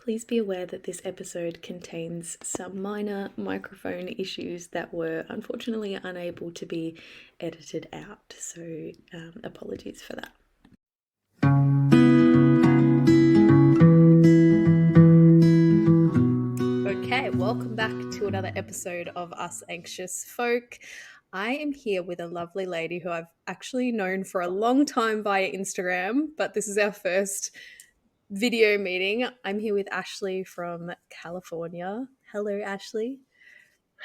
Please be aware that this episode contains some minor microphone issues that were unfortunately unable to be edited out, so apologies for that. Okay, welcome back to another episode of Us Anxious Folk. I am here with a lovely lady who I've actually known for a long time via Instagram, but this is our first video meeting. I'm here with Ashley from California. Hello, Ashley.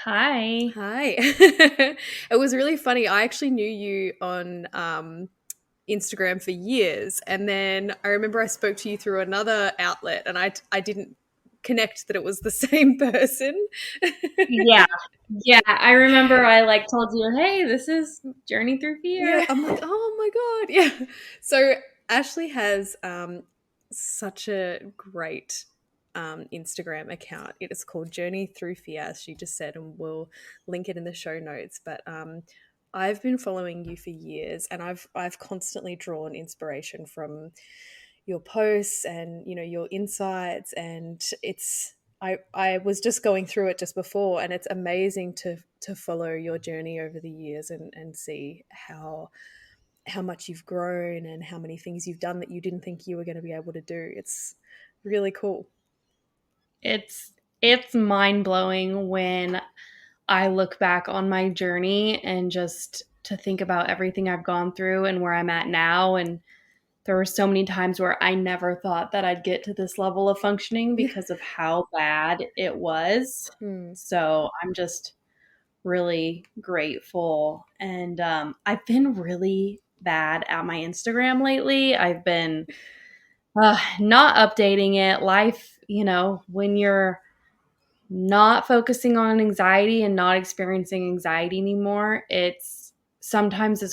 Hi. Hi. It was really funny. I actually knew you on Instagram for years, and then I remember I spoke to you through another outlet, and I didn't connect that it was the same person. Yeah. Yeah. I remember I told you, hey, this is Journey Through Yeah, Fear. I'm like, oh my God. Yeah. So Ashley has such a great Instagram account. It is called Journey Through Fear, as she just said, and we'll link it in the show notes. But I've been following you for years, and I've constantly drawn inspiration from your posts and your insights, and I was just going through it just before, and it's amazing to follow your journey over the years and see how much you've grown and how many things you've done that you didn't think you were going to be able to do. It's really cool. It's mind-blowing when I look back on my journey and just to think about everything I've gone through and where I'm at now. And there were so many times where I never thought that I'd get to this level of functioning Yeah. because of how bad it was. Hmm. So I'm just really grateful. And I've been really bad at my Instagram lately. I've been not updating it. Life, when you're not focusing on anxiety and not experiencing anxiety anymore, it's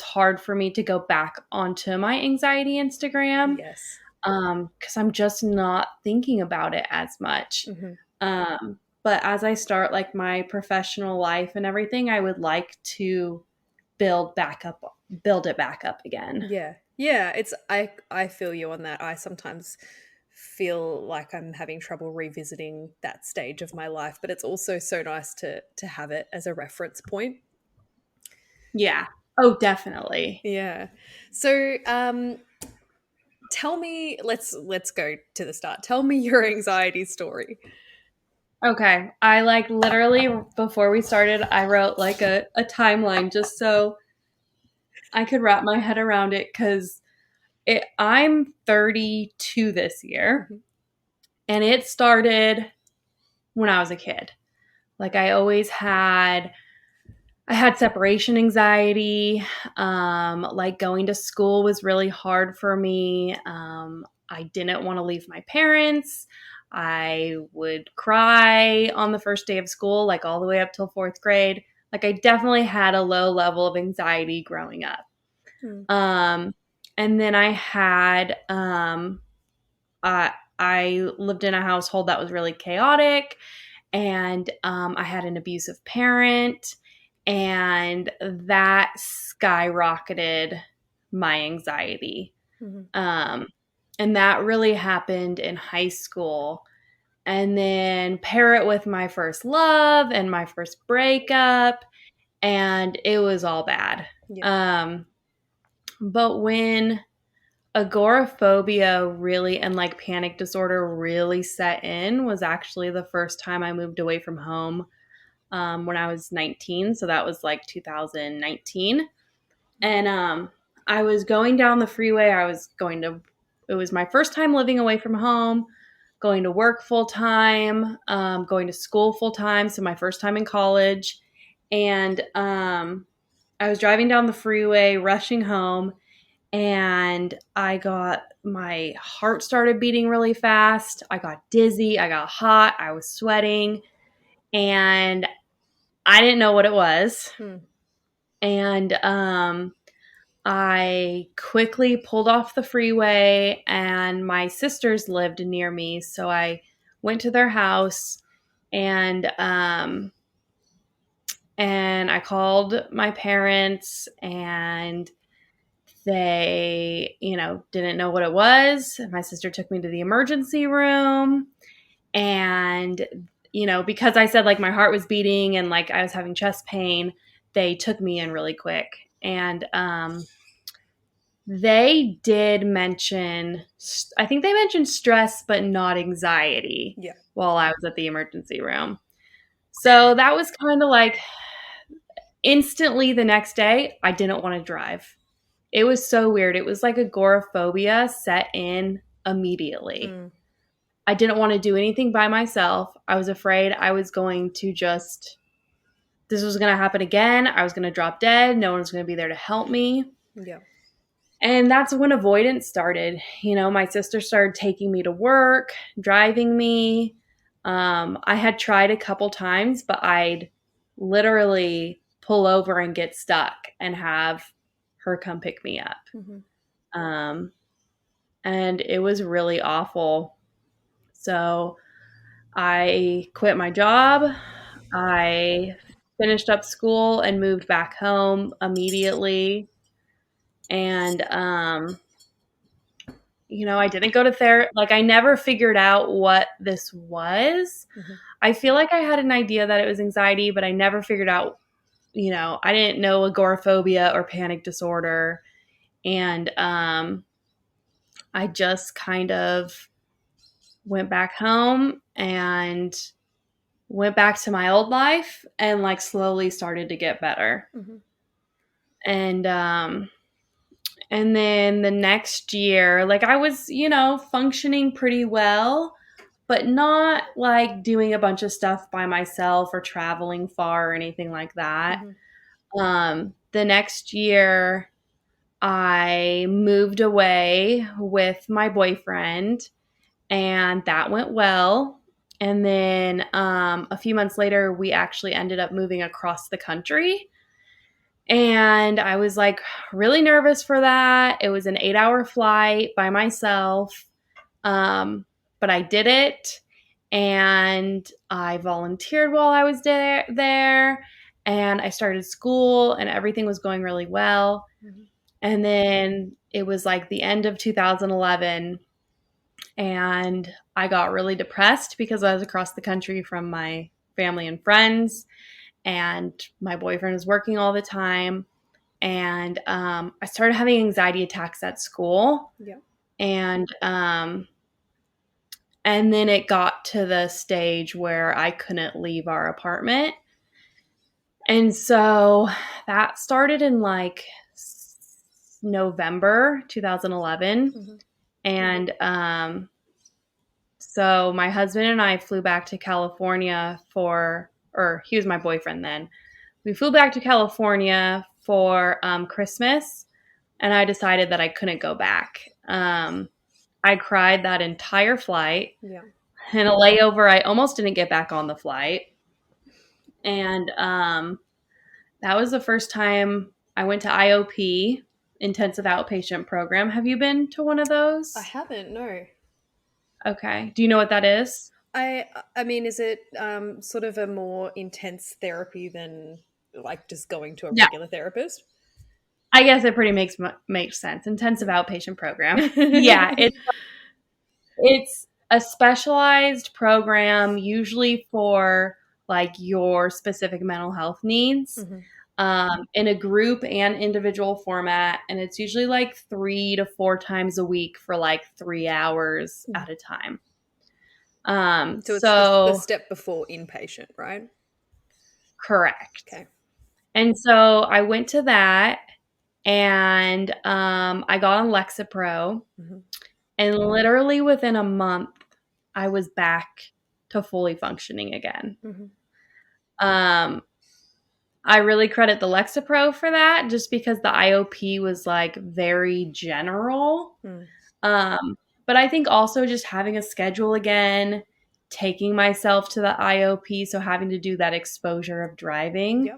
hard for me to go back onto my anxiety Instagram Yes. because I'm just not thinking about it as much. Hmm. But as I start my professional life and everything, I would like to build it back up again. Yeah. Yeah. I feel you on that. I sometimes feel like I'm having trouble revisiting that stage of my life, but it's also so nice to have it as a reference point. Yeah. Oh, definitely. Yeah. So tell me, let's go to the start. Tell me your anxiety story. Okay. I literally before we started, I wrote a timeline just so I could wrap my head around it because I'm 32 this year Mhm. and it started when I was a kid. I had separation anxiety. Going to school was really hard for me. I didn't want to leave my parents. I would cry on the first day of school, all the way up till fourth grade. I definitely had a low level of anxiety growing up. Hmm. Um, and then I lived in a household that was really chaotic, and I had an abusive parent, and that skyrocketed my anxiety. Mhm. Um, and that really happened in high school. And then pair it with my first love and my first breakup, and it was all bad. Yeah. Um, but when agoraphobia really and panic disorder really set in was actually the first time I moved away from home when I was 19. So that was 2019. And I was going down the freeway. It was my first time living away from home, going to work full time, going to school full time. So my first time in college. And I was driving down the freeway, rushing home, and my heart started beating really fast. I got dizzy. I got hot. I was sweating. And I didn't know what it was. Hmm. And I quickly pulled off the freeway, and my sisters lived near me. So I went to their house, and I called my parents, and they, didn't know what it was. My sister took me to the emergency room, And, because I said like my heart was beating and like I was having chest pain, they took me in really quick. And they did mention, I think they mentioned stress, but not anxiety Yeah. while I was at the emergency room. So that was kind of like instantly the next day, I didn't want to drive. It was so weird. It was like agoraphobia set in immediately. Mm. I didn't want to do anything by myself. I was afraid I was going to this was going to happen again. I was going to drop dead. No one's going to be there to help me. Yeah. And that's when avoidance started. My sister started taking me to work, driving me. I had tried a couple times, but I'd literally pull over and get stuck and have her come pick me up. Mm-hmm. And it was really awful. So I quit my job. I finished up school and moved back home immediately. And, I didn't go to therapy. Like, I never figured out what this was. Mm-hmm. I feel like I had an idea that it was anxiety, but I never figured out, I didn't know agoraphobia or panic disorder. And I just kind of went back home and went back to my old life and like slowly started to get better. Mm-hmm. And then the next year, like I was, functioning pretty well, but not like doing a bunch of stuff by myself or traveling far or anything like that. The next year, I moved away with my boyfriend, and that went well. And then a few months later, we actually ended up moving across the country. And I was like really nervous for that. It was an 8-hour flight by myself. But I did it, and I volunteered while I was there, and I started school, and everything was going really well. Mm-hmm. And then it was like the end of 2011, and I got really depressed because I was across the country from my family and friends, and my boyfriend was working all the time. And I started having anxiety attacks at school. Yeah. And then it got to the stage where I couldn't leave our apartment. And so that started in like November 2011. Mm-hmm. And so my husband and I flew back to California or he was my boyfriend then. We flew back to California for Christmas, and I decided that I couldn't go back. I cried that entire flight. Yeah. In a layover, I almost didn't get back on the flight. And that was the first time I went to IOP, intensive outpatient program. Have you been to one of those? I haven't, no. Okay. Do you know what that is? I mean, is it sort of a more intense therapy than like just going to a regular therapist? I guess it pretty makes sense. Intensive outpatient program. Yeah, it's a specialized program, usually for like your specific mental health needs, in a group and individual format, and it's usually like 3 to 4 times a week for like 3 hours at a time. So it's the step before inpatient, right? Correct. Okay. And so I went to that, and I got on Lexapro, and literally within a month, I was back to fully functioning again. I really credit the Lexapro for that, just because the IOP was like very general. But I think also just having a schedule again, taking myself to the IOP, so having to do that exposure of driving,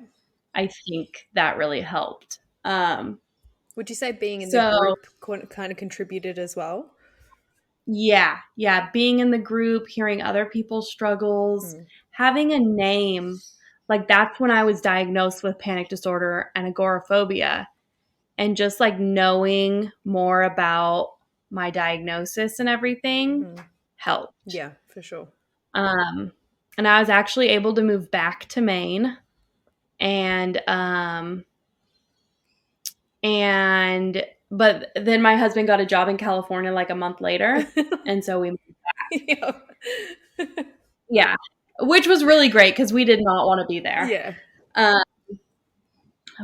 I think that really helped. Would you say being in the group kind of contributed as well? Yeah. Being in the group, hearing other people's struggles, having a name. Like that's when I was diagnosed with panic disorder and agoraphobia. And just like knowing more about my diagnosis and everything helped. Yeah, for sure. Um, and I was actually able to move back to Maine, and but then my husband got a job in California like a month later, and so we Yeah. yeah, which was really great because we did not want to be there. Yeah. Um,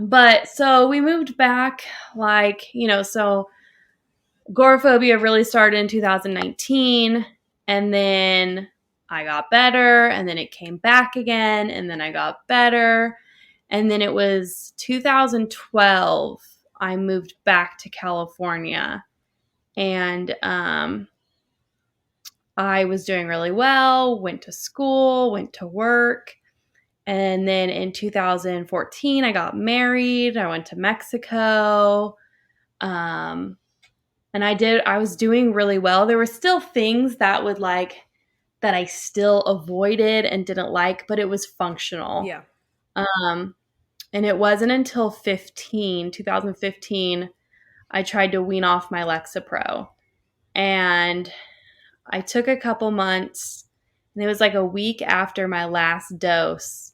but so we moved back, like, so agoraphobia really started in 2019, and then I got better, and then it came back again, and then I got better, and then it was 2012 I moved back to California, and I was doing really well, went to school, went to work. And then in 2014, I got married. I went to Mexico. Um, and I was doing really well. There were still things that that I still avoided and didn't like, but it was functional. Yeah. Um, and it wasn't until 2015, I tried to wean off my Lexapro. And I took a couple months, and it was like a week after my last dose,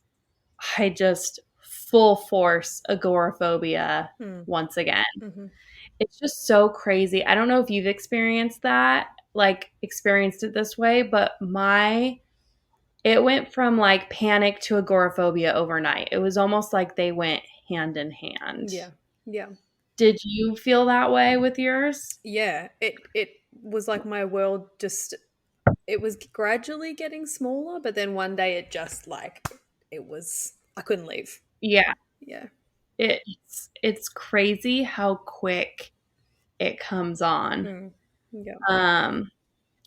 I just full force agoraphobia Hmm. once again. Mm-hmm. It's just so crazy. I don't know if you've experienced that, like experienced it this way, but it went from like panic to agoraphobia overnight. It was almost like they went hand in hand. Yeah. Yeah. Did you feel that way with yours? Yeah. It was like my world just, it was gradually getting smaller, but then one day it just like, it was, I couldn't leave. Yeah. Yeah. It's crazy how quick it comes on. Mm. Yeah.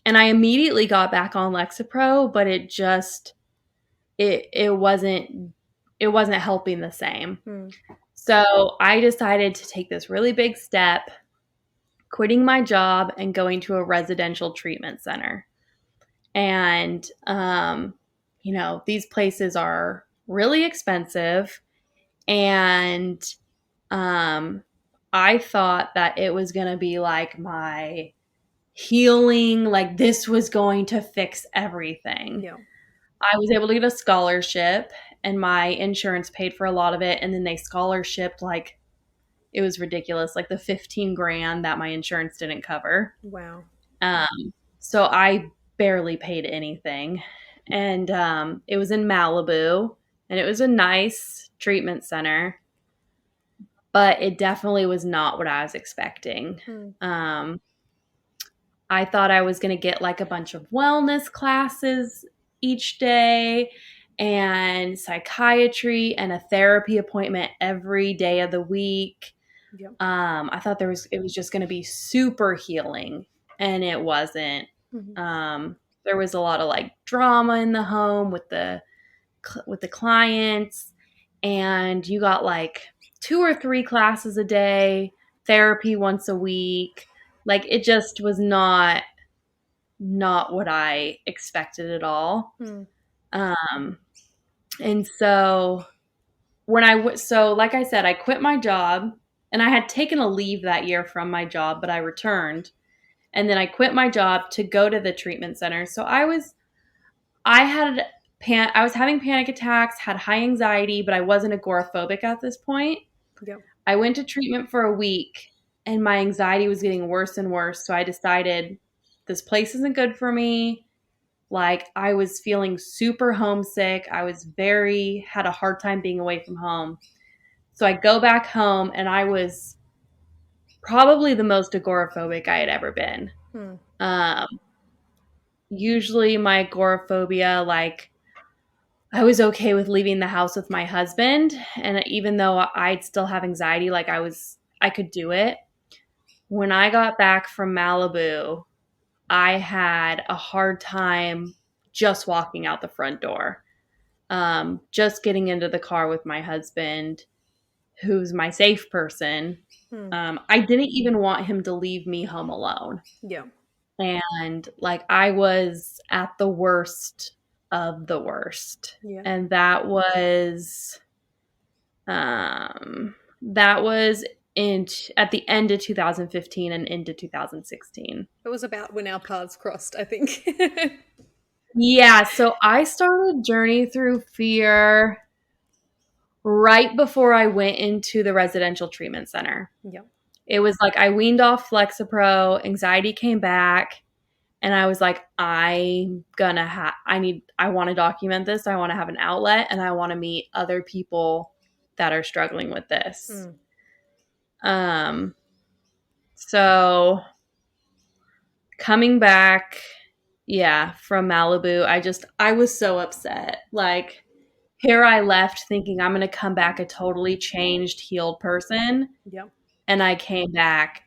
And I immediately got back on Lexapro, but it wasn't helping the same. Mm. So I decided to take this really big step, quitting my job and going to a residential treatment center. And these places are really expensive, and I thought that it was going to be like my healing, like this was going to fix everything. Yeah. I was able to get a scholarship, and my insurance paid for a lot of it. And then they scholarshiped, like, it was ridiculous, like the 15 grand that my insurance didn't cover. Wow. So I barely paid anything. And it was in Malibu, and it was a nice treatment center, but it definitely was not what I was expecting. Mm. I thought I was going to get like a bunch of wellness classes each day, and psychiatry and a therapy appointment every day of the week. Yep. I thought it was just going to be super healing, and it wasn't. Mm-hmm. There was a lot of like drama in the home with the clients, and you got like 2 or 3 classes a day, therapy once a week. Like, it just was not what I expected at all. Mm. And so so like I said, I quit my job, and I had taken a leave that year from my job, but I returned, and then I quit my job to go to the treatment center. So I was having panic attacks, had high anxiety, but I wasn't agoraphobic at this point. Yep. I went to treatment for a week, and my anxiety was getting worse and worse. So I decided this place isn't good for me. Like, I was feeling super homesick. Had a hard time being away from home. So I go back home, and I was probably the most agoraphobic I had ever been. Mm. Usually my agoraphobia, like, I was okay with leaving the house with my husband. And even though I'd still have anxiety, like I could do it. When I got back from Malibu, I had a hard time just walking out the front door. Just getting into the car with my husband, who's my safe person. Mm. I didn't even want him to leave me home alone. Yeah. And like, I was at the worst of the worst. Yeah. And that was at the end of 2015 and into 2016. It was about when our paths crossed, I think. Yeah, so I started Journey Through Fear right before I went into the residential treatment center. Yep. It was like I weaned off Lexapro, anxiety came back, and I was like, I want to document this. I want to have an outlet, and I want to meet other people that are struggling with this. Mm. Um, so coming back, yeah, from Malibu, I was so upset. Like, here I left thinking I'm going to come back a totally changed, healed person. Yep. And I came back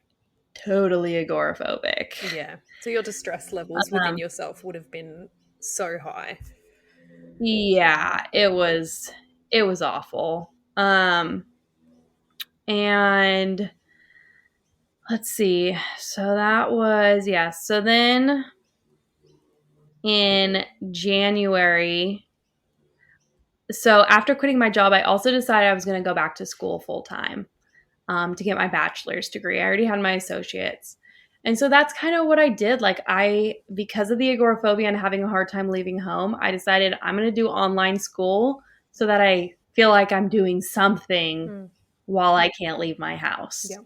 totally agoraphobic. Yeah. So your distress levels within Um, yourself would have been so high. yeah, it was awful. And let's see. So that was, yeah. So then in January, so after quitting my job, I also decided I was going to go back to school full time. To get my bachelor's degree. I already had my associates. And so that's kind of what I did. Because of the agoraphobia and having a hard time leaving home, I decided I'm going to do online school so that I feel like I'm doing something Mm. while I can't leave my house. Yep.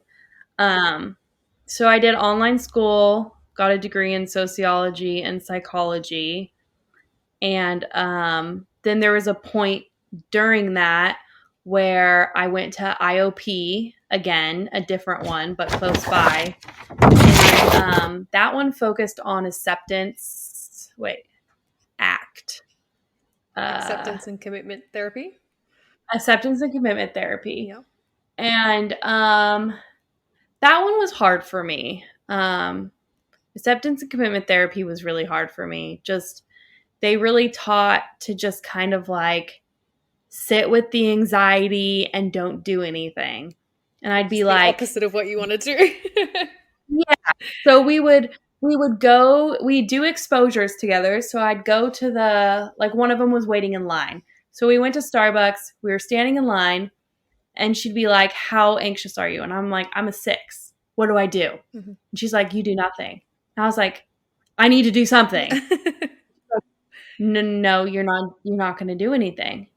Um, so I did online school, got a degree in sociology and psychology. And then there was a point during that where I went to IOP again, a different one, but close by. And that one focused on ACT. Acceptance and commitment therapy. Acceptance and commitment therapy. Yep. And that one was hard for me. Acceptance and commitment therapy was really hard for me. Just, they really taught to just kind of like sit with the anxiety and don't do anything. And I'd be It's the like, opposite of what you want to do. yeah. So we do exposures together. So I'd go to one of them was waiting in line. So we went to Starbucks, we were standing in line, and she'd be like, "How anxious are you?" And I'm like, "I'm a 6. What do I do?" Mhm. And she's like, "You do nothing." And I was like, "I need to do something." No, no, you're not going to do anything.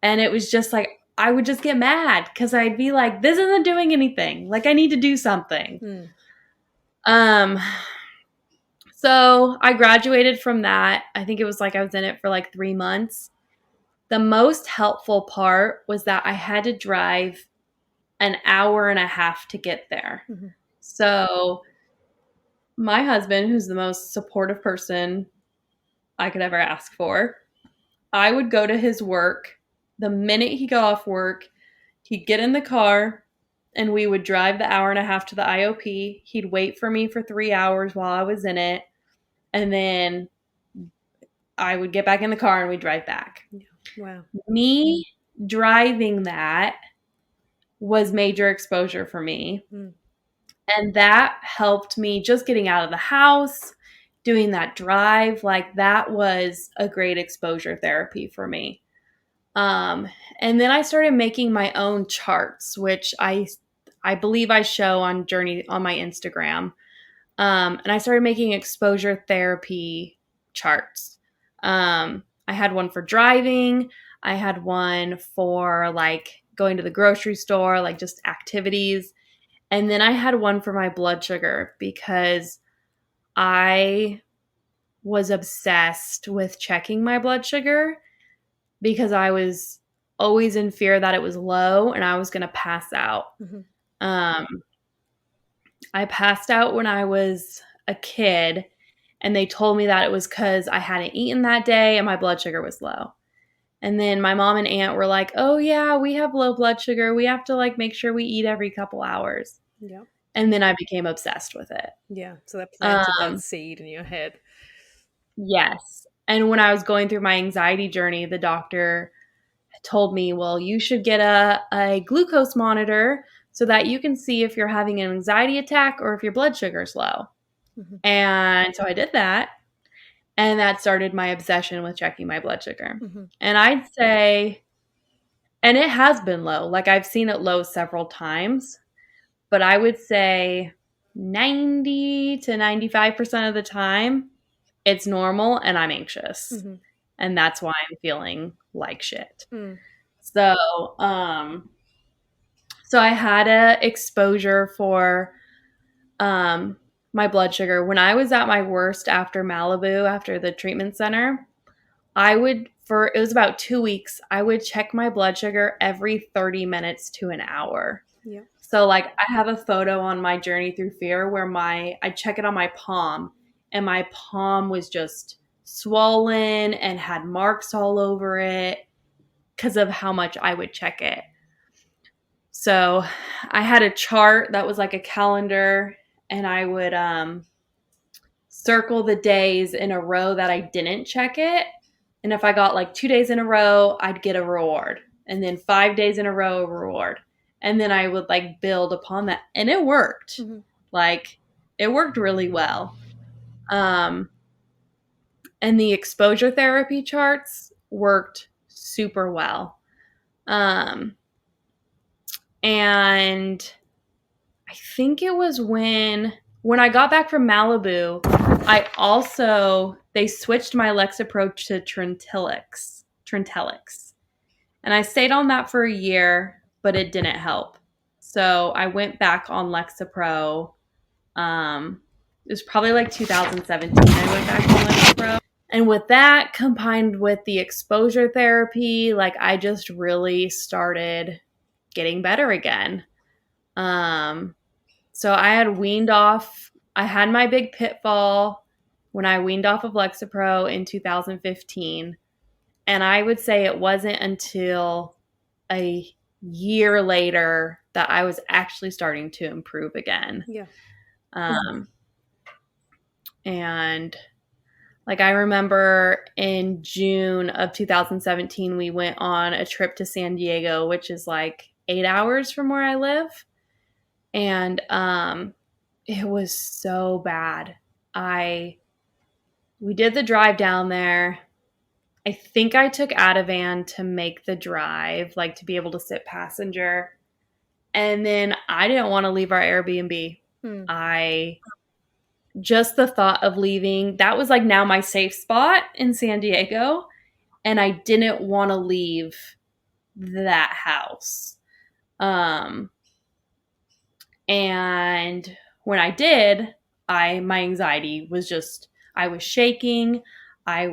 And it was just like, I would just get mad because I'd be like, this isn't doing anything. Like, I need to do something. Mm. Um, so I graduated from that. I think it was like I was in it for like 3 months. The most helpful part was that I had to drive an hour and a half to get there. Mhm. So my husband, who's the most supportive person I could ever ask for, I would go to his work. The minute he got off work, he'd get in the car and we would drive the hour and a half to the IOP. He'd wait for me for 3 hours while I was in it. And then I would get back in the car and we'd drive back. Wow. Me driving that was major exposure for me. Mm. And that helped me just getting out of the house, doing that drive. Like, that was a great exposure therapy for me. And then I started making my own charts, which I believe I show on Journey on my Instagram. And I started making exposure therapy charts. I had one for driving. I had one for like going to the grocery store, like just activities. And then I had one for my blood sugar because I was obsessed with checking my blood sugar because I was always in fear that it was low and I was going to pass out. Mm-hmm. I passed out when I was a kid, and they told me that it was because I hadn't eaten that day and my blood sugar was low. And then my mom and aunt were like, "Oh yeah, we have low blood sugar. We have to like make sure we eat every couple hours." Yeah. And then I became obsessed with it. Yeah. So that planted that Um, seed in your head. yes. And when I was going through my anxiety journey, the doctor told me, "Well, you should get a glucose monitor so that you can see if you're having an anxiety attack or if your blood sugar's low." Mm-hmm. And so I did that. And that started my obsession with checking my blood sugar. Mm-hmm. And I'd say, and it has been low. Like, I've seen it low several times, but I would say 90 to 95% of the time, it's normal and I'm anxious. Mm-hmm. And that's why I'm feeling like shit. Mm. So, so I had a exposure for my blood sugar. When I was at my worst after Malibu, after the treatment center, it was about 2 weeks, I would check my blood sugar every 30 minutes to an hour. Yeah. So like I have a photo on my journey through fear where I check it on my palm, and my palm was just swollen and had marks all over it because of how much I would check it. So I had a chart that was like a calendar, and I would circle the days in a row that I didn't check it. And if I got like 2 days in a row, I'd get a reward. And then 5 days in a row, a reward. And then I would like build upon that. And it worked. Mm-hmm. Like it worked really well. And the exposure therapy charts worked super well. And I think it was when I got back from Malibu, they switched my Lexapro to Trintellix. And I stayed on that for a year, but it didn't help. So I went back on Lexapro. It was probably like 2017 I went back on Lexapro. And with that combined with the exposure therapy, like I just really started getting better again. So I had weaned off. I had my big pitfall when I weaned off of Lexapro in 2015. And I would say it wasn't until a year later that I was actually starting to improve again. Yeah. And like I remember in June of 2017, we went on a trip to San Diego, which is like 8 hours from where I live. And it was so bad. We did the drive down there. I think I took Ativan to make the drive, like to be able to sit passenger. And then I didn't want to leave our Airbnb. Just the thought of leaving, that was like now my safe spot in San Diego. And I didn't want to leave that house. And when I did, my anxiety was just, I was shaking. My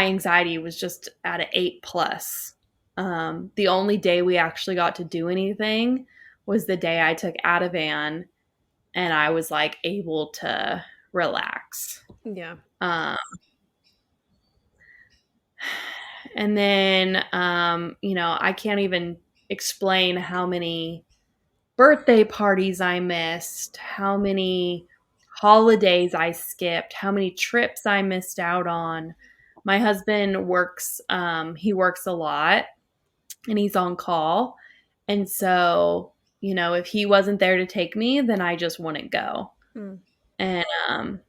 anxiety was just at an 8+. The only day we actually got to do anything was the day I took Ativan and I was like able to relax. Yeah. And then, I can't even explain how many birthday parties I missed, how many holidays I skipped, how many trips I missed out on. My husband works, he works a lot and he's on call. And so, if he wasn't there to take me, then I just wouldn't go. And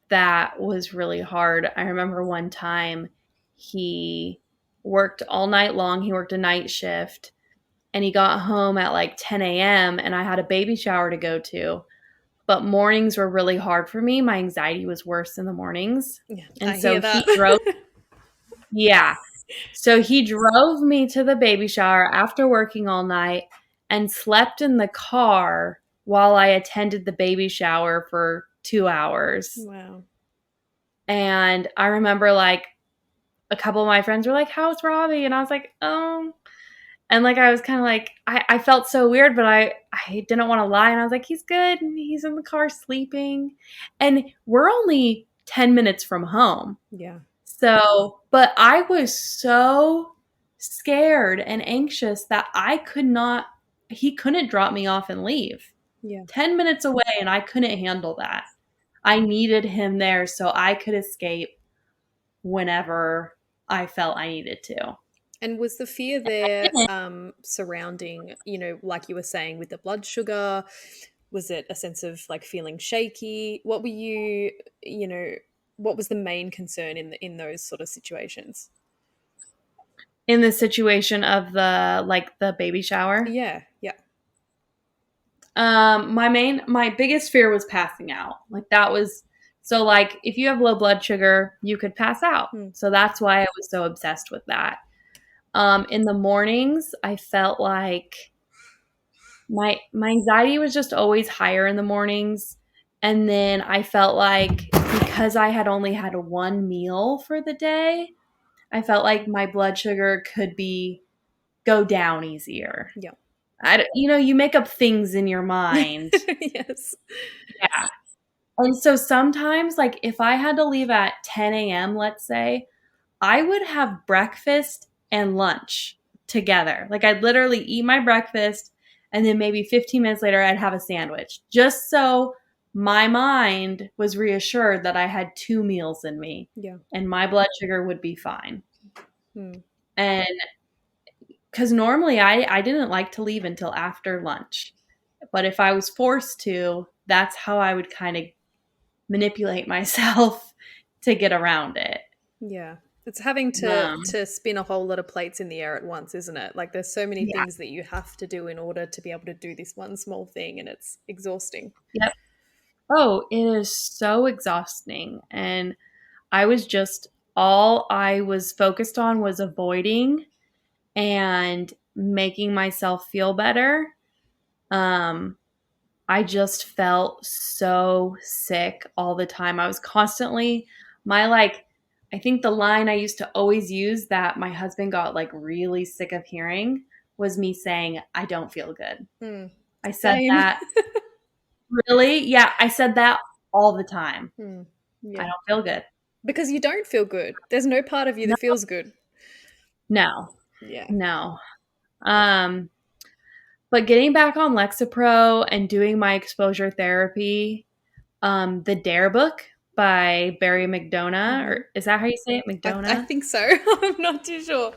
that was really hard. I remember one time he worked all night long. He worked a night shift and he got home at like 10 a.m. and I had a baby shower to go to. But mornings were really hard for me. My anxiety was worse in the mornings. Yeah, and so he drove. Yeah. So he drove me to the baby shower after working all night and slept in the car while I attended the baby shower for 2 hours. Wow. And I remember like a couple of my friends were like, "How's Robbie?" And I was like, "Oh." And like I was kind of like, I felt so weird, but I didn't want to lie. And I was like, "He's good. He's in the car sleeping." And we're only 10 minutes from home. Yeah. So, but I was so scared and anxious that he couldn't drop me off and leave. Yeah. 10 minutes away and I couldn't handle that. I needed him there so I could escape whenever I felt I needed to. And was the fear there surrounding, like you were saying with the blood sugar, was it a sense of like feeling shaky? What were what was the main concern in those sort of situations? In the situation of the baby shower? Yeah. Yeah. My biggest fear was passing out. Like that was So like if you have low blood sugar, you could pass out. Mm. So that's why I was so obsessed with that. In the mornings, I felt like my anxiety was just always higher in the mornings. And then I felt like because I had only had one meal for the day, I felt like my blood sugar could be go down easier. Yeah. You make up things in your mind. Yes. Yeah. And so sometimes, like if I had to leave at 10 a.m., let's say, I would have breakfast and lunch together. Like I'd literally eat my breakfast and then maybe 15 minutes later I'd have a sandwich just so my mind was reassured that I had 2 meals in me Yeah. and my blood sugar would be fine. Mm. And because normally I didn't like to leave until after lunch. But if I was forced to, that's how I would kind of manipulate myself to get around it. Yeah. It's having Um, to spin a whole lot of plates in the air at once, isn't it? Like there's so many yeah. things that you have to do in order to be able to do this one small thing, and it's exhausting. Yep. Oh, it is so exhausting. And all I was focused on was avoiding and making myself feel better. Um, I just felt so sick all the time. I was constantly, I think the line I used to always use that my husband got like really sick of hearing was me saying, I don't feel good. Mm. I said Same. that really? Yeah, I said that all the time. Mm. I Yeah. don't feel good. Because you don't feel good. There's no part of you No, that feels good. no, Yeah. no. Um, but getting back on Lexapro and doing my exposure therapy, the Dare book by Barry McDonough, Hmm. or is that how you say it? I McDonough? think so. I'm not too sure.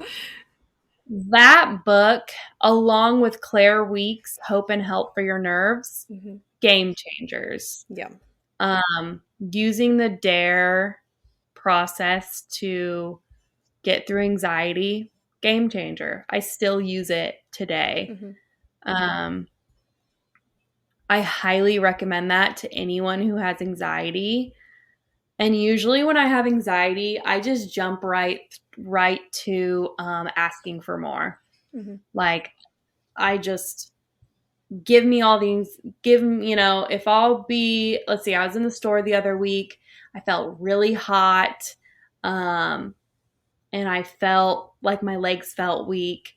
That book, along with Claire Weeks' Hope and Help for Your Nerves, Hmm. game changers. Yeah. Using the Dare process to get through anxiety, game changer. I still use it today. Hmm. Um, I highly recommend that to anyone who has anxiety. And usually when I have anxiety, I just jump right to asking for more. Hmm. Like I just give me all these give me, if I'll be, let's see, I was in the store the other week. I felt really hot. Um and I felt like my legs felt weak.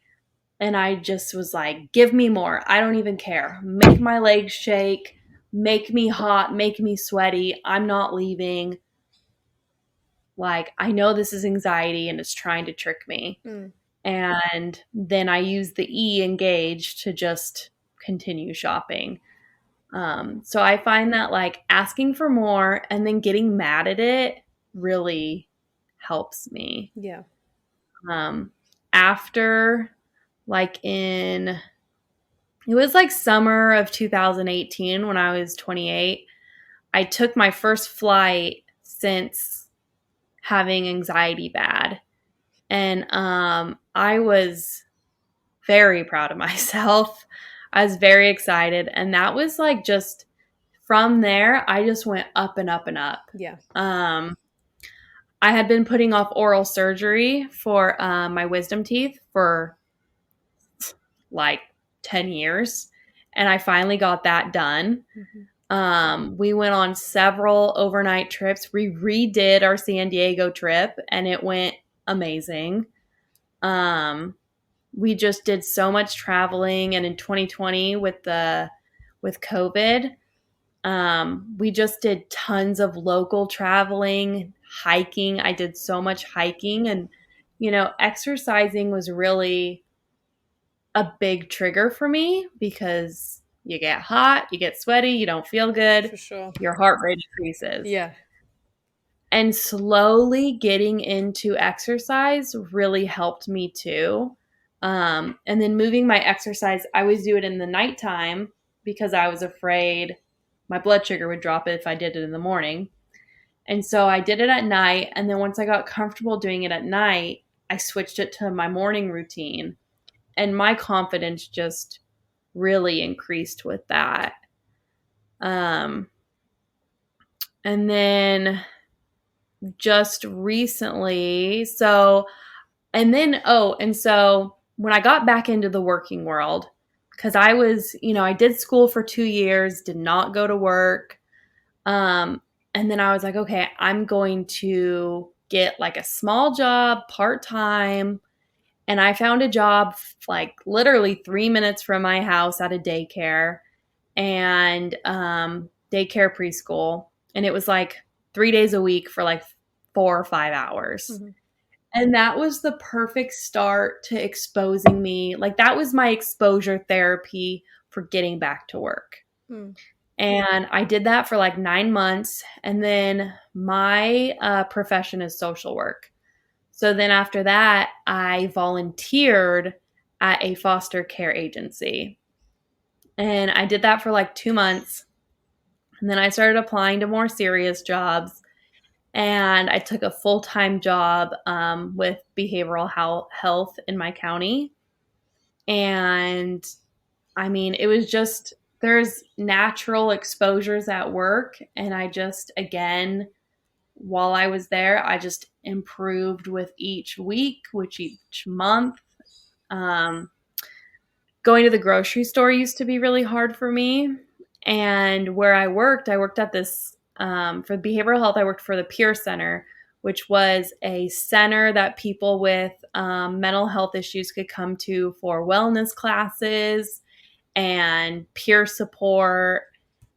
And I just was like, give me more. I don't even care. Make my legs shake, make me hot, make me sweaty. I'm not leaving. Like, I know this is anxiety and it's trying to trick me. Mm. And then I use the engage to just continue shopping. So I find that like asking for more and then getting mad at it really helps me. Yeah. Um, after like in it was like summer of 2018 when I was 28. I took my first flight since having anxiety bad. And I was very proud of myself. I was very excited. And that was like just from there, I just went up and up and up. Yeah. Um, I had been putting off oral surgery for my wisdom teeth for like 10 years. And I finally got that done. Hmm. We went on several overnight trips. We redid our San Diego trip and it went amazing. We just did so much traveling, and in 2020 with COVID, we just did tons of local traveling, hiking. I did so much hiking, and exercising was really a big trigger for me because you get hot, you get sweaty, you don't feel good, For sure. your heart rate increases. Yeah. And slowly getting into exercise really helped me too. And then moving my exercise, I always do it in the nighttime because I was afraid my blood sugar would drop if I did it in the morning. And so I did it at night. And then once I got comfortable doing it at night, I switched it to my morning routine. And my confidence just really increased with that. Um, And then just recently, so, and then, oh, and so when I got back into the working world, because I was, I did school for 2 years, did not go to work. Um, and then I was like, okay, I'm going to get like a small job part time. And I found a job like literally 3 minutes from my house at a daycare and daycare preschool. And it was like 3 days a week for like 4 or 5 hours. Mhm. And that was the perfect start to exposing me. Like, that was my exposure therapy for getting back to work. Mm. And I did that for like 9 months. And then my profession is social work. So then after that, I volunteered at a foster care agency. And I did that for like 2 months. And then I started applying to more serious jobs. And I took a full time job with behavioral health in my county. And I mean, it was just, there's natural exposures at work. And I just, again, while I was there, I just improved with each week, with each month. Um, Going to the grocery store used to be really hard for me. And where I worked at this, for behavioral health, I worked for the Peer Center, which was a center that people with mental health issues could come to for wellness classes and peer support.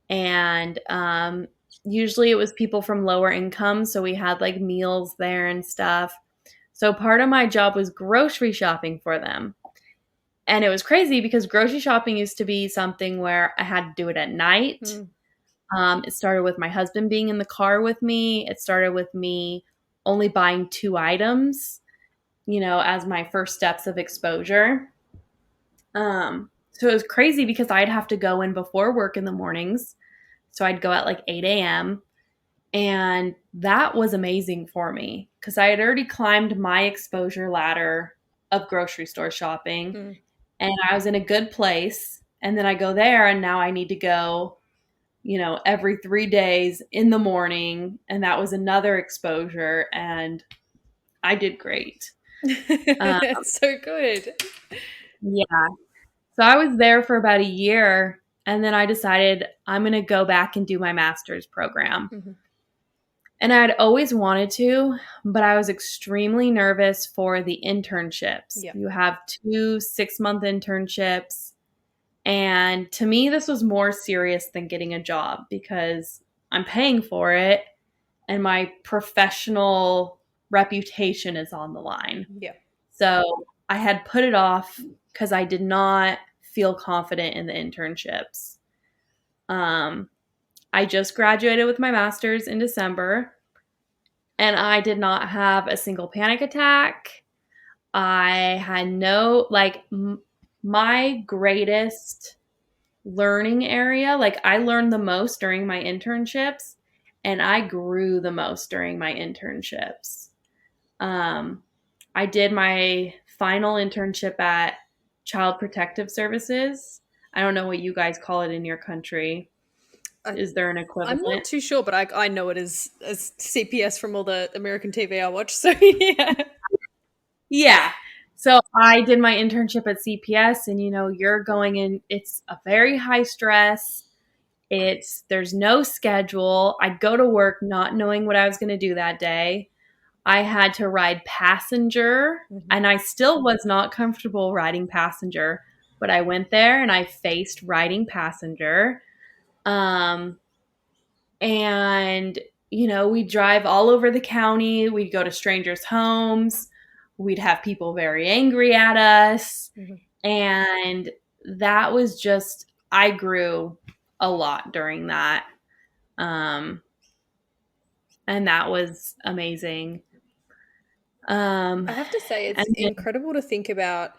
And usually it was people from lower income. So we had like meals there and stuff. So part of my job was grocery shopping for them. And it was crazy because grocery shopping used to be something where I had to do it at night. Mm. It started with my husband being in the car with me. It started with me only buying 2 items, as my first steps of exposure. So it was crazy because I'd have to go in before work in the mornings. So I'd go at like 8 a.m. And that was amazing for me because I had already climbed my exposure ladder of grocery store shopping Mm. and I was in a good place. And then I go there and now I need to go, every 3 days in the morning. And that was another exposure. And I did great. Um, It's so good. yeah. So I was there for about a year. And then I decided I'm going to go back and do my master's program. Mhm. And I'd always wanted to, but I was extremely nervous for the internships. Yeah. You have 2 6-month internships. And to me, this was more serious than getting a job because I'm paying for it and my professional reputation is on the line. Yeah. So I had put it off because I did not feel confident in the internships. Um, I just graduated with my master's in December and I did not have a single panic attack. I had no, like, my greatest learning area. Like, I learned the most during my internships and I grew the most during my internships. Um, I did my final internship at Child Protective Services. I don't know what you guys call it in your country. I, Is there an I'm not equivalent? too sure, but I know it as CPS from all the American TV I watch. So yeah. Yeah. So I did my internship at CPS and you're going in, it's a very high stress. There's no schedule. I'd go to work not knowing what I was going to do that day. I had to ride passenger Mhm. and I still was not comfortable riding passenger, but I went there and I faced riding passenger. Um, and we'd drive all over the county. We'd go to strangers' homes. We'd have people very angry at us. Mhm. And that was just, I grew a lot during that. Um, and that was amazing. I have to say, And it's then, incredible to think about,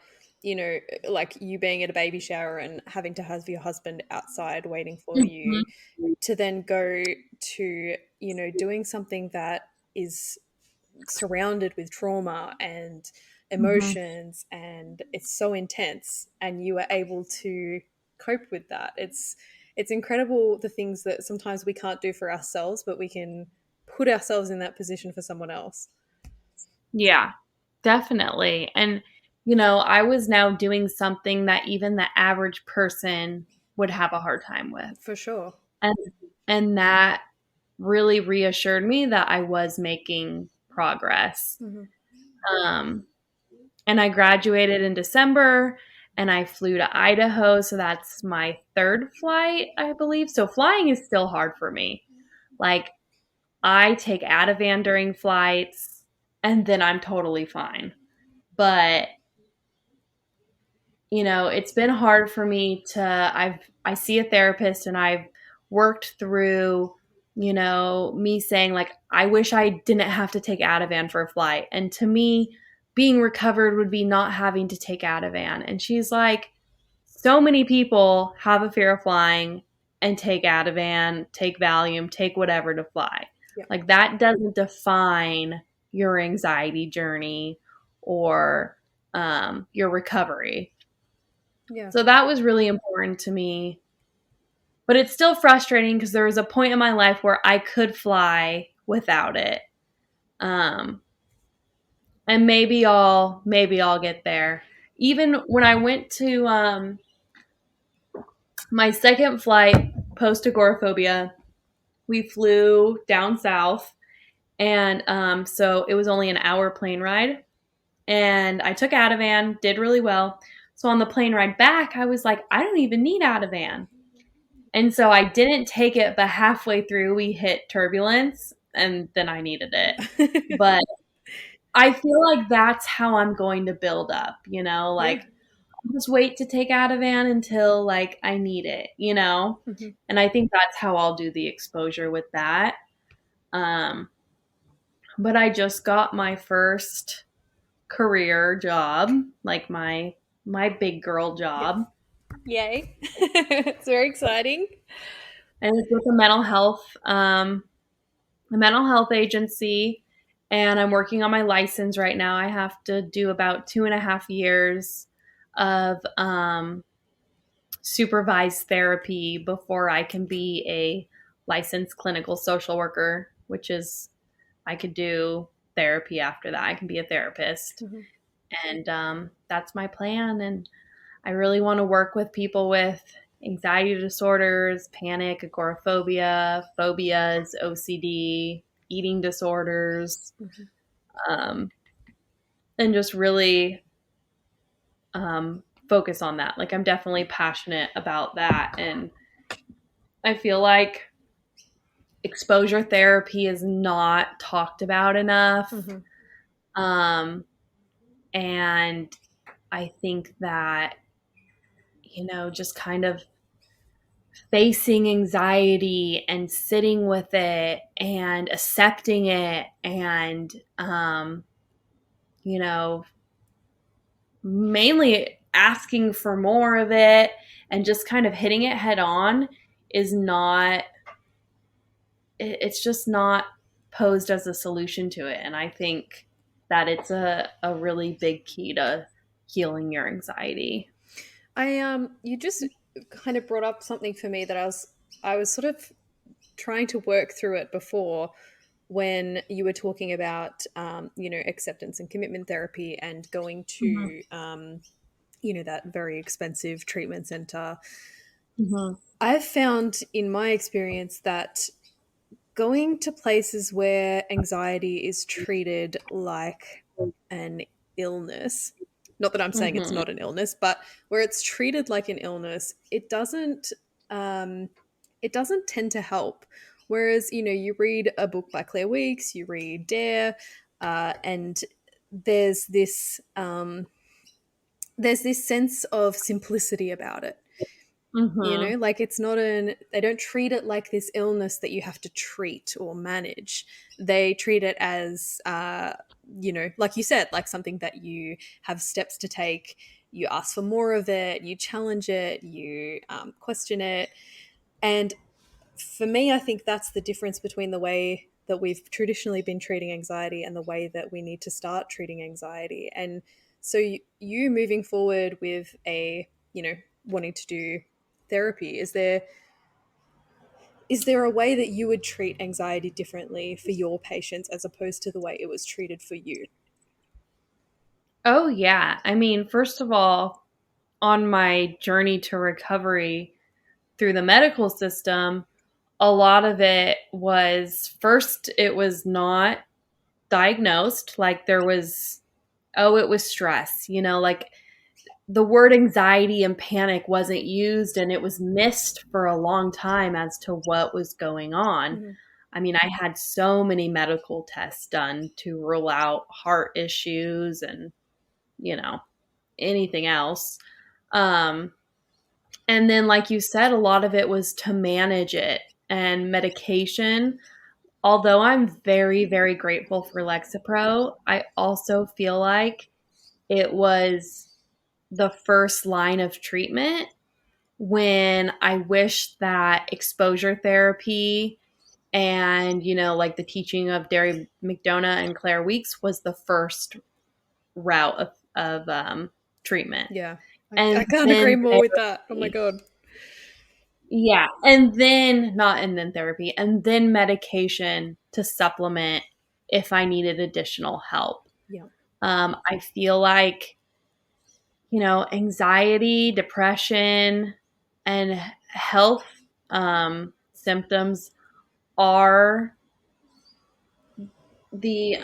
like you being at a baby shower and having to have your husband outside waiting for you, Mhm, to then go to, doing something that is surrounded with trauma and mhm. emotions, and it's so intense, and you are able to cope with that. it's incredible the things that sometimes we can't do for ourselves, but we can put ourselves in that position for someone else. Yeah, definitely. And, I was now doing something that even the average person would have a hard time with. For sure. And and that really reassured me that I was making progress. Mm-hmm. Um, and I graduated in December and I flew to Idaho. So that's my third flight, I believe. So flying is still hard for me. Like, I take Ativan during flights and then I'm totally fine. But it's been hard for me to I see a therapist and I've worked through, me saying like I wish I didn't have to take Ativan for a flight. And to me, being recovered would be not having to take Ativan. And she's like, so many people have a fear of flying and take Ativan, take Valium, take whatever to fly. Yeah. Like that doesn't define your anxiety journey or your recovery. Yeah. So that was really important to me. But it's still frustrating because there was a point in my life where I could fly without it. Um, and maybe I'll get there. Even when I went to my second flight post agoraphobia, we flew down south, and so it was only an hour plane ride. And I took Ativan, did really well. So on the plane ride back, I was like, I don't even need Ativan. And so I didn't take it, but halfway through we hit turbulence and then I needed it. But I feel like that's how I'm going to build up, Yeah. like I'll just wait to take Ativan until like I need it, Mm-hmm. And I think that's how I'll do the exposure with that. Um, but I just got my first career job, like my big girl Yes. job. Yay. It's very exciting. And it's with a mental health agency, and I'm working on my license right now. I have to do about 2.5 years of supervised therapy before I can be a licensed clinical social worker, which is, I could do therapy after that. I can be a therapist. Mm-hmm. And that's my plan. And I really want to work with people with anxiety disorders, panic, agoraphobia, phobias, OCD, eating disorders, Mm-hmm. um, and just really focus on that. Like, I'm definitely passionate about that. And I feel like exposure therapy is not talked about enough. Mm-hmm. Um, and I think that, just kind of facing anxiety and sitting with it and accepting it and you know mainly asking for more of it and just kind of hitting it head on is not it's just not posed as a solution to it. And I think that it's a really big key to healing your anxiety. You just kind of brought up something for me that I was sort of trying to work through it before, when you were talking about acceptance and commitment therapy and going Mm-hmm. to that very expensive treatment center. Mm-hmm. I've found in my experience that going to places where anxiety is treated like an illness, not that I'm saying it's Mm-hmm. not an illness, but where it's treated like an illness, um, it doesn't tend to help. Whereas, you read a book by Claire Weeks, you read Dare, and there's this there's this sense of simplicity about it. Mm-hmm. Like it's not they don't treat it like this illness that you have to treat or manage. They treat it as like you said, like something that you have steps to take. You ask for more of it, you challenge it, you question it. And for me, I think that's the difference between the way that we've traditionally been treating anxiety and the way that we need to start treating anxiety. And so you moving forward with wanting to do therapy, is there is there a way that you would treat anxiety differently for your patients as opposed to the way it was treated for you? Oh, yeah. I mean, first of all, on my journey to recovery through the medical system, a lot of it was first, it was not diagnosed. Like there was, oh, it was stress, like the word anxiety and panic wasn't used and it was missed for a long time as to what was going on. Mm-hmm. I mean, I had so many medical tests done to rule out heart issues and, you know, anything else. Um, and then, like you said, a lot of it was to manage it and medication. Although I'm very, very grateful for Lexapro, I also feel like it was the first line of treatment when I wish that exposure therapy and, like the teaching of Derry McDonough and Claire Weeks was the first route of treatment. Yeah, I And can't agree then more with that. Oh my therapy. God. Yeah. And then, not and then therapy, and then medication to supplement if I needed additional help. Yeah. I feel like, anxiety, depression, and health symptoms are the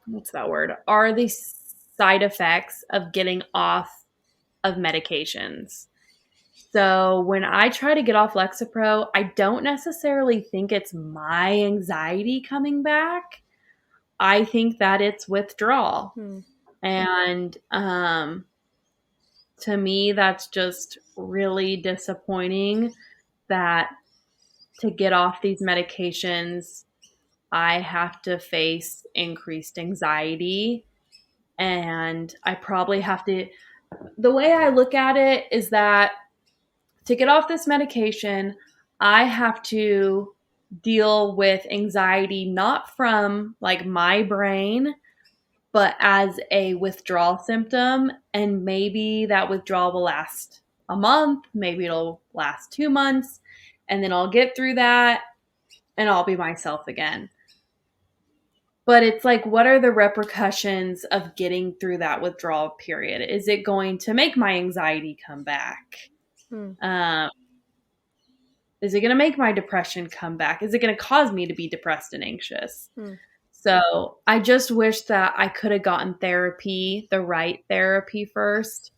what's that word? Are the side effects of getting off of medications. So when I try to get off Lexapro, I don't necessarily think it's my anxiety coming back. I think that it's withdrawal. Hmm. And to me, that's just really disappointing that to get off these medications, I have to face increased anxiety. And I probably have to. The way I look at it is that to get off this medication, I have to deal with anxiety not from like my brain, but as a withdrawal symptom. And maybe that withdrawal will last a month, maybe it'll last 2 months, and then I'll get through that and I'll be myself again. But it's like, what are the repercussions of getting through that withdrawal period? Is it going to make my anxiety come back? Hmm. Um, is it going to make my depression come back? Is it going to cause me to be depressed and anxious? Hmm. So I just wish that I could have gotten therapy, the right therapy first,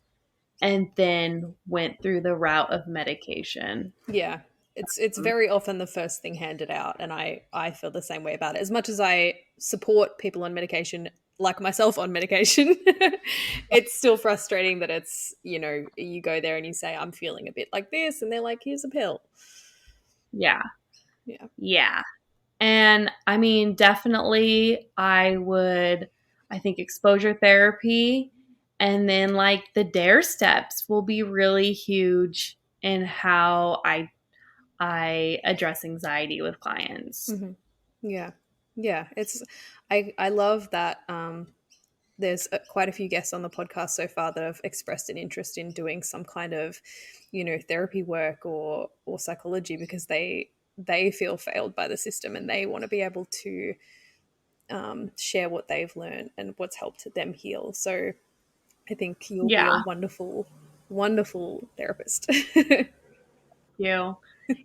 and then went through the route of medication. Yeah. It's very often the first thing handed out, and I feel the same way about it. As much as I support people on medication, like myself on medication, it's still frustrating that it's, you go there and you say I'm feeling a bit like this and they're like, here's a pill. Yeah. Yeah. Yeah. And I mean, definitely I think exposure therapy and then like the dare steps will be really huge in how I address anxiety with clients. Hmm. Yeah. Yeah. I love that. There's quite a few guests on the podcast so far that have expressed an interest in doing some kind of, therapy work or psychology, because they feel failed by the system and they want to be able to share what they've learned and what's helped them heal. So I think you'll be a Yeah, wonderful, wonderful therapist. you.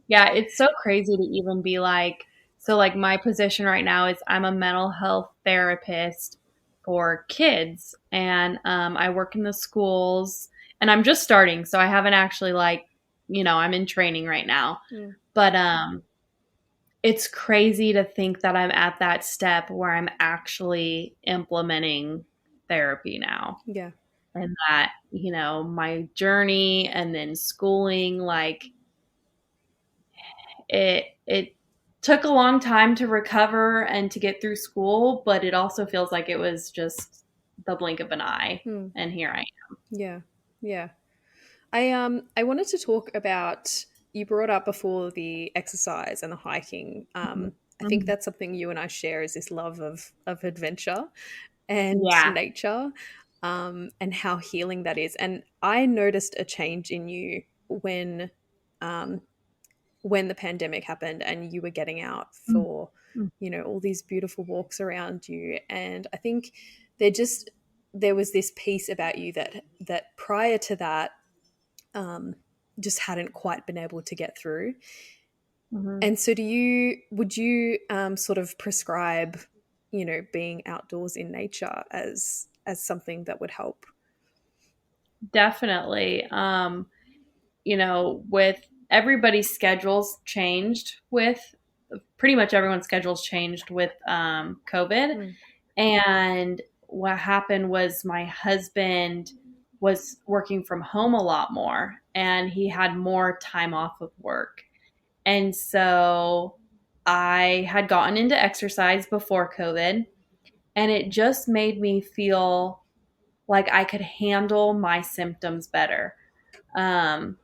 Yeah, it's so crazy to even be like, so like my position right now is I'm a mental health therapist for kids and I work in the schools and I'm just starting. So I haven't actually like, I'm in training right now. Mm. But it's crazy to think that I'm at that step where I'm actually implementing therapy now. Yeah. And that, my journey and then schooling, like it took a long time to recover and to get through school, but it also feels like it was just the blink of an eye. Mm. And here I am. Yeah. Yeah. I wanted to talk about, you brought up before the exercise and the hiking. I think Mhm. that's something you and I share, is this love of adventure and Yeah. nature, and how healing that is. And I noticed a change in you when um, when the pandemic happened and you were getting out Mm, for, mm, all these beautiful walks around you. And I think there was this piece about you that prior to that, um, just hadn't quite been able to get through. mhm. And so would you sort of prescribe, being outdoors in nature as something that would help? Definitely. With everybody's schedules changed with pretty much everyone's schedules changed with COVID. Mm. And what happened was my husband was working from home a lot more and he had more time off of work. And so I had gotten into exercise before COVID and it just made me feel like I could handle my symptoms better. Um,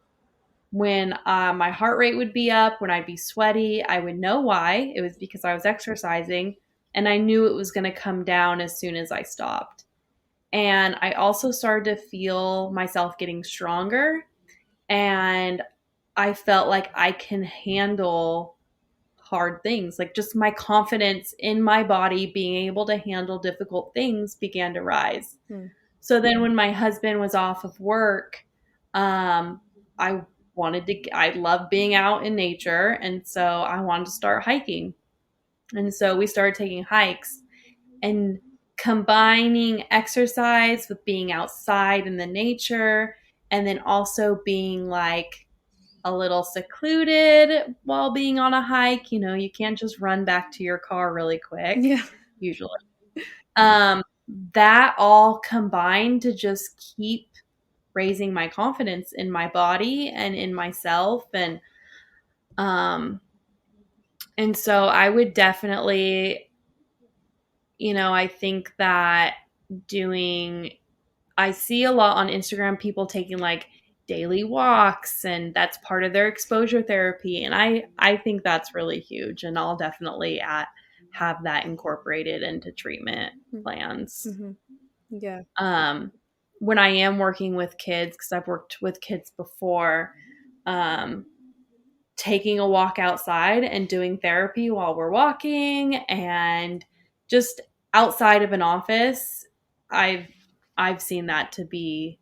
when my heart rate would be up, when I'd be sweaty, I would know why. It was because I was exercising, and I knew it was going to come down as soon as I stopped. And I also started to feel myself getting stronger, and I felt like I can handle hard things. Like just my confidence in my body being able to handle difficult things began to rise. Mm. So then when my husband was off of work, I I love being out in nature. And so I wanted to start hiking. And so we started taking hikes and combining exercise with being outside in the nature and then also being like a little secluded while being on a hike. You can't just run back to your car really quick, Yeah. usually. Um, that all combined to just keep raising my confidence in my body and in myself um and so I would definitely, I think that doing I see a lot on Instagram people taking like daily walks and that's part of their exposure therapy and I think that's really huge and I'll definitely have that incorporated into treatment plans. Mm-hmm. Yeah. um, when I am working with kids, because I've worked with kids before, um, taking a walk outside and doing therapy while we're walking and just outside of an office, I've I've seen that to be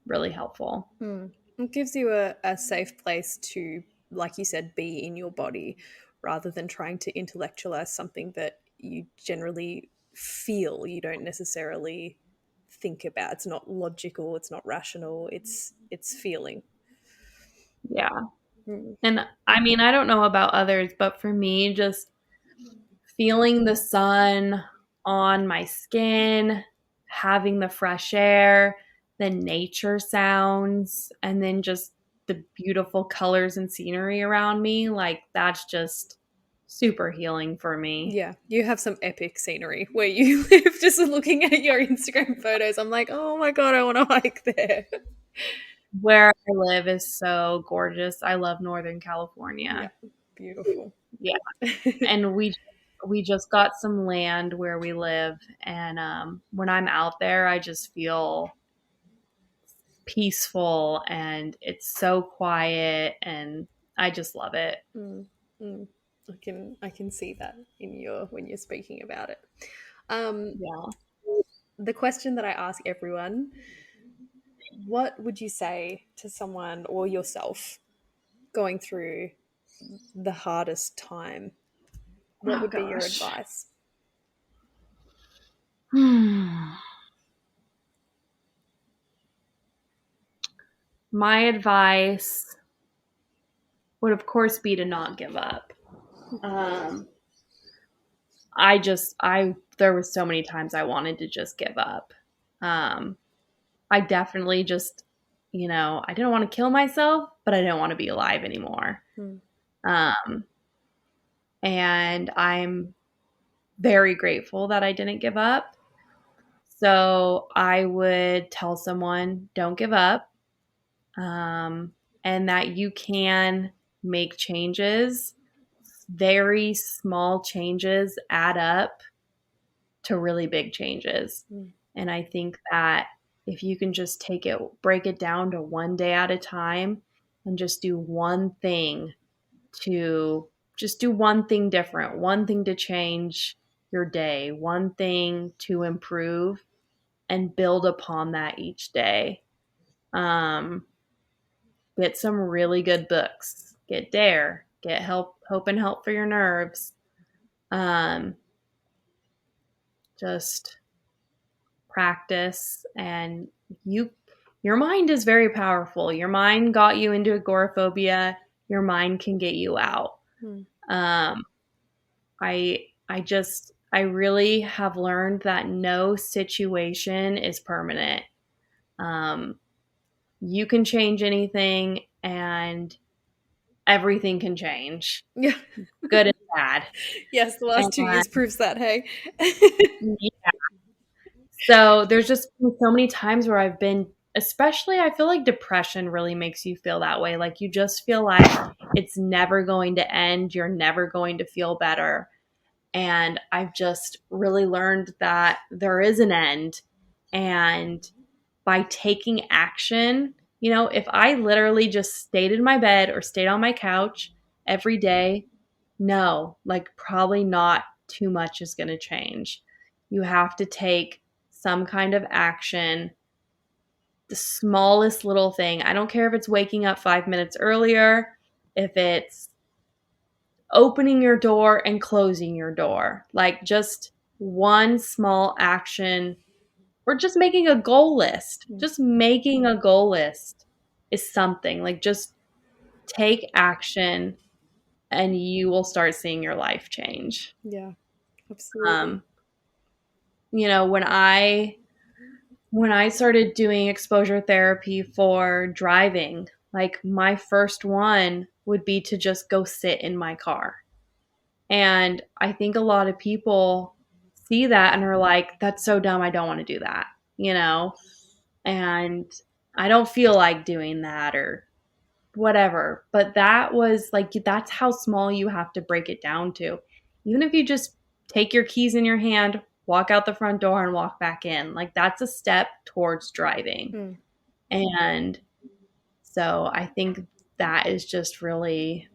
really helpful. Mm. It gives you a safe place to, like you said, be in your body rather than trying to intellectualize something that you generally feel. You don't necessarily think about. It's not logical, it's not rational, it's feeling. Yeah. Mm. And I mean, I don't know about others, but for me, just feeling the sun on my skin, having the fresh air, the nature sounds, and then just the beautiful colors and scenery around me, like that's just super healing for me. Yeah, you have some epic scenery where you live. Just looking at your Instagram photos, I'm like, oh my god, I want to hike there. Where I live is so gorgeous. I love Northern Yeah, California. beautiful. Yeah. And we just got some land where we live and when I'm out there I just feel peaceful and it's so quiet and I just love it. Mm, mm. I can see that in your when you're speaking about it. Um, Yeah. the question that I ask everyone: what would you say to someone or yourself going through the hardest time? What Oh would be your gosh. advice? My advice would of course be to not give up. Um I there was so many times I wanted to just give up. Um I definitely just, I didn't want to kill myself, but I didn't want to be alive anymore. Mm, Um and I'm very grateful that I didn't give up. So I would tell someone, don't give up, and that you can make changes. Very small changes add up to really big changes. mm, And I think that if you can just break it down to one day at a time and just do one thing, to just do one thing different, one thing to change your day, one thing to improve and build upon that each day. Um, get some really good books. Get Dare. Get Hope and Help for Your Nerves. Um, just practice, and your mind is very powerful. Your mind got you into agoraphobia. Your mind can get you out. Mm. Um, I really have learned that no situation is permanent. Um, you can change anything, and everything can change, Yeah. good and bad. Yes, the last 2 years And proves that, hey? yeah, so there's just been so many times where I've been, especially I feel like depression really makes you feel that way. Like you just feel like it's never going to end. You're never going to feel better. And I've just really learned that there is an end. And by taking action, if I literally just stayed in my bed or stayed on my couch every day, no, like probably not too much is going to change. You have to take some kind of action, the smallest little thing. I don't care if it's waking up 5 minutes earlier, if it's opening your door and closing your door, like just one small action, or just making a goal list. Just making a goal list is something. Like just take action and you will start seeing your life change. Yeah, absolutely. Um, when I started doing exposure therapy for driving, like my first one would be to just go sit in my car. And I think a lot of people see that and are like, that's so dumb. I don't want to do that, you know? And I don't feel like doing that or whatever. But that was like, that's how small you have to break it down to. Even if you just take your keys in your hand, walk out the front door, and walk back in, like that's a step towards driving. Mm. And so I think that is just really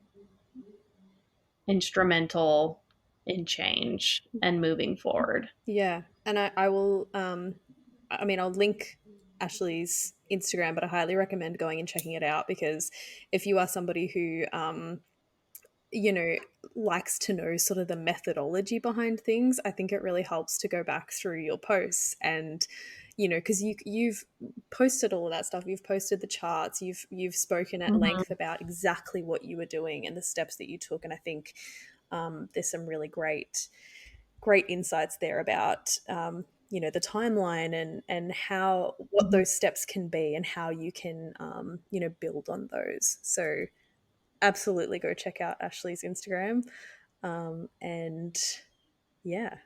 instrumental in change and moving forward. Yeah, and I will. I mean, I'll link Ashley's Instagram, but I highly recommend going and checking it out because if you are somebody who, you know, likes to know sort of the methodology behind things, I think it really helps to go back through your posts and, because you've posted all of that stuff, you've posted the charts, you've spoken at Mhm. length about exactly what you were doing and the steps that you took, and I think there's some really great insights there about the timeline and how what Mhm. those steps can be and how you can build on those. So absolutely go check out Ashley's Instagram. And yeah,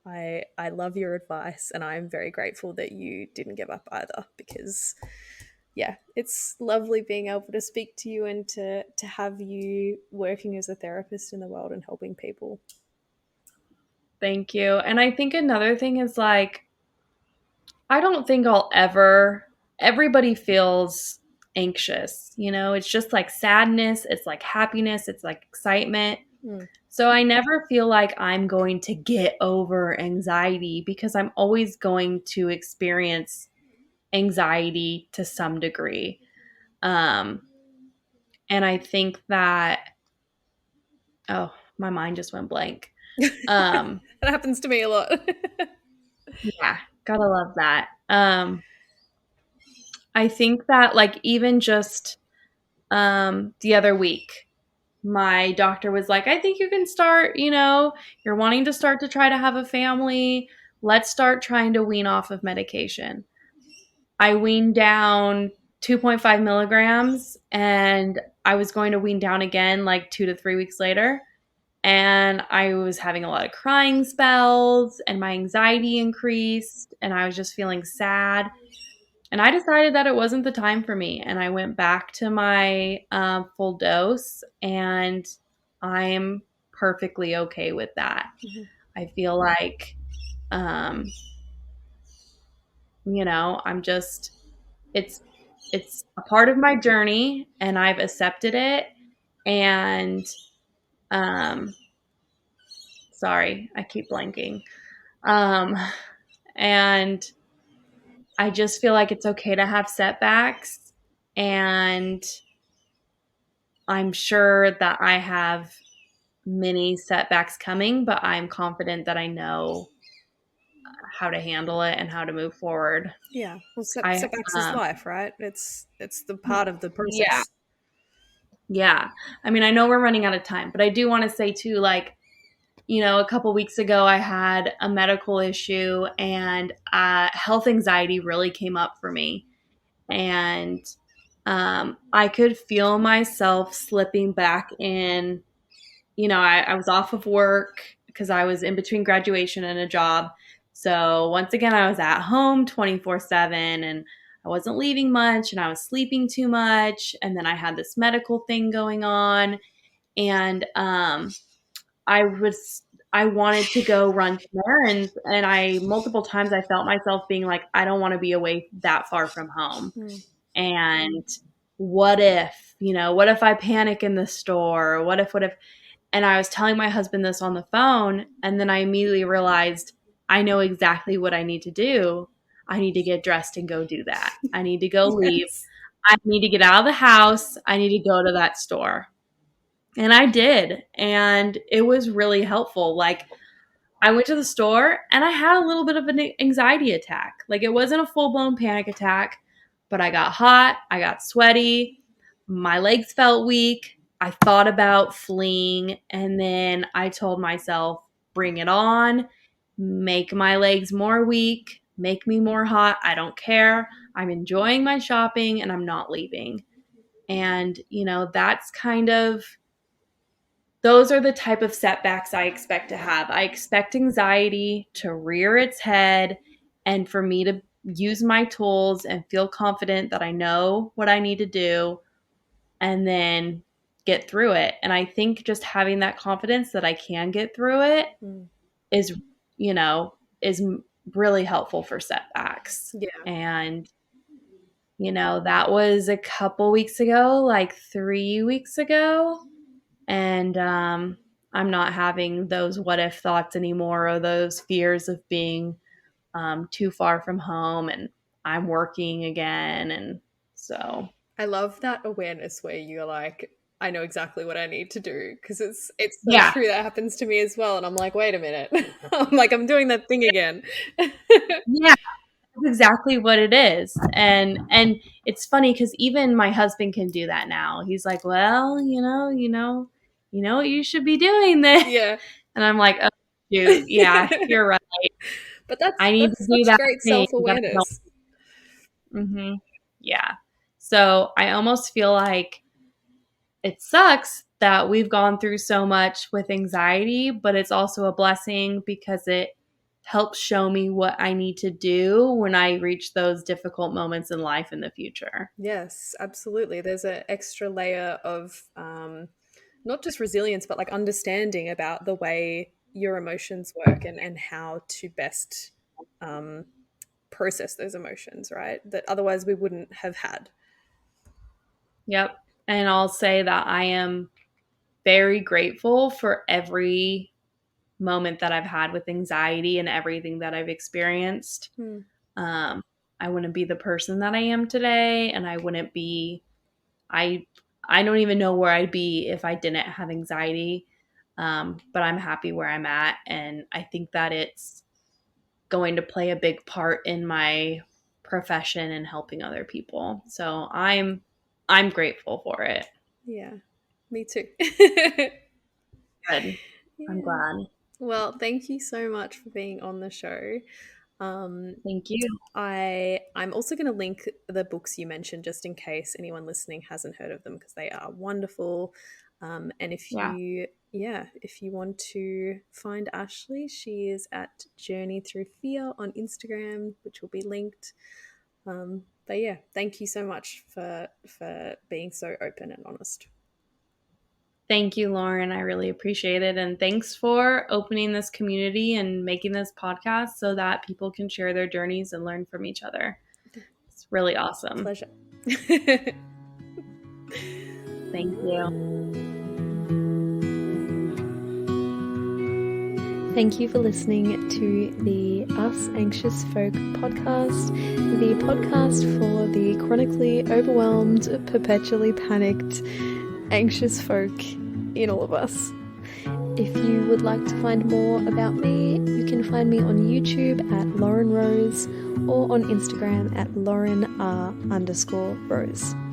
I love your advice, and I'm very grateful that you didn't give up either, because yeah, it's lovely being able to speak to you and to have you working as a therapist in the world and helping people. Thank you. And I think another thing is like, I don't think everybody feels anxious. It's just like sadness, it's like happiness, it's like excitement. Mm. So I never feel like I'm going to get over anxiety because I'm always going to experience anxiety to some degree. Um, and I think that, oh, my mind just went blank. Um, That happens to me a lot. yeah, gotta love that. I think that like even just the other week, my doctor was like, I think you can start, you're wanting to start to try to have a family. Let's start trying to wean off of medication. I weaned down 2.5 milligrams and I was going to wean down again like 2 to 3 weeks later. And I was having a lot of crying spells and my anxiety increased and I was just feeling sad. And I decided that it wasn't the time for me. And I went back to my full dose, and I'm perfectly okay with that. Mhm. I feel like, um, I'm just, it's, it's a part of my journey and I've accepted it. And sorry, I keep blanking. And I just feel like it's okay to have setbacks. And I'm sure that I have many setbacks coming, but I'm confident that I know how to handle it and how to move forward. Yeah. Well, I setbacks is life, right? It's the part of the yeah, process. yeah. I mean, I know we're running out of time, but I do want to say too, like, a couple weeks ago I had a medical issue, and health anxiety really came up for me. And I could feel myself slipping back in. I was off of work because I was in between graduation and a job. So once again, I was at home 24/7, and I wasn't leaving much, and I was sleeping too much. And then I had this medical thing going on. And I was I wanted to go run some errands, and I multiple times I felt myself being like, I don't want to be away that far from home. Mm. And what if I panic in the store? What if? And I was telling my husband this on the phone, and then I immediately realized I know exactly what I need to do. I need to get dressed and go do that. I need to go leave. Yes. I need to get out of the house. I need to go to that store. And I did. And it was really helpful. Like, I went to the store and I had a little bit of an anxiety attack. Like, it wasn't a full blown panic attack, but I got hot. I got sweaty. My legs felt weak. I thought about fleeing. And then I told myself, bring it on, make my legs more weak, make me more hot. I don't care. I'm enjoying my shopping and I'm not leaving. And, that's kind of those are the type of setbacks I expect to have. I expect anxiety to rear its head and for me to use my tools and feel confident that I know what I need to do and then get through it. And I think just having that confidence that I can get through it Mm. is, you know, is really helpful for setbacks. Yeah. And that was a couple weeks ago, like 3 weeks ago. And I'm not having those what if thoughts anymore, or those fears of being too far from home, and I'm working again. And so, I love that awareness where you're like, I know exactly what I need to do, because it's so yeah, true. That happens to me as well, and I'm like, wait a minute, I'm like, I'm doing that thing again. yeah, that's exactly what it is. And it's funny because even my husband can do that now. He's like, well, what you should be doing then. Yeah. And I'm like, oh, shoot, yeah, you're right. But that's I need to that's do such that great thing that I don't. self-awareness. Yeah. So I almost feel like it sucks that we've gone through so much with anxiety, but it's also a blessing because it helps show me what I need to do when I reach those difficult moments in life in the future. Yes, absolutely. There's an extra layer of not just resilience, but like understanding about the way your emotions work, and how to best um, process those emotions, right? That otherwise we wouldn't have had. Yep. And I'll say that I am very grateful for every moment that I've had with anxiety and everything that I've experienced. Hmm. Um, I wouldn't be the person that I am today, and I wouldn't be I I don't even know where I'd be if I didn't have anxiety. But I'm happy where I'm at, and I think that it's going to play a big part in my profession and helping other people. So I'm grateful for it. Yeah, me too. Good. I'm Yeah. glad. Well, thank you so much for being on the show. Um, Thank you. I'm also going to link the books you mentioned just in case anyone listening hasn't heard of them, because they are wonderful. And Yeah. if you want to find Ashley, she is at Journey Through Fear on Instagram, which will be linked. But yeah, thank you so much for being so open and honest. Thank you, Lauren. I really appreciate it. And thanks for opening this community and making this podcast so that people can share their journeys and learn from each other. It's really awesome. Pleasure. Thank you. Thank you for listening to the Us Anxious Folk podcast, the podcast for the chronically overwhelmed, perpetually panicked, anxious folk in all of us. If you would like to find more about me, you can find me on YouTube at Lauren Rose or on Instagram at Lauren R_Rose.